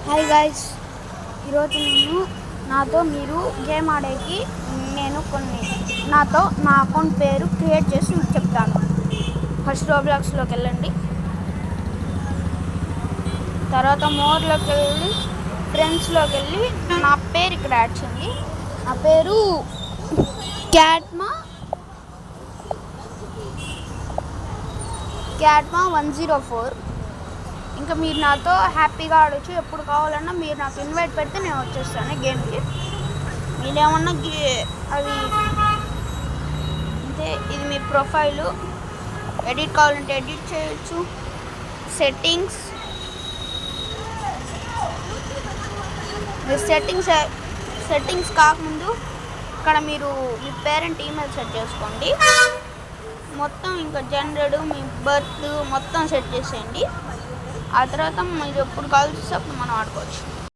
Hi guys, ఈరోజు నాతో మీరు గేమ్ ఆడేకి నాతో నా అకౌంట్ పేరు క్రియేట్ చేసి మీకు చెప్తాను. ఫస్ట్ రోబ్లాక్స్లోకి వెళ్ళండి, తర్వాత మోర్లోకి వెళ్ళి ఫ్రెండ్స్లోకి వెళ్ళి నా పేరు ఇక్కడ యాడ్ చేయండి. నా పేరు క్యాట్మా 104. ఇంకా మీరు నాతో హ్యాపీగా ఆడవచ్చు. ఎప్పుడు కావాలన్నా మీరు నాకు ఇన్వైట్ పెడితే నేను వచ్చేస్తాను గేమ్కి. మీరేమన్నా అవి అంటే ఇది మీ ప్రొఫైలు, ఎడిట్ కావాలంటే ఎడిట్ చేయొచ్చు. సెట్టింగ్స్ కాకముందు ఇక్కడ మీరు మీ పేరెంట్ ఈమెయిల్ సెట్ చేసుకోండి. మొత్తం ఇంకా జెండర్, మీ బర్త్ మొత్తం సెట్ చేసేయండి. ఆ తర్వాత మీరు ఎప్పుడు కాల్ చేస్తే అప్పుడు మనం ఆడుకోవచ్చు.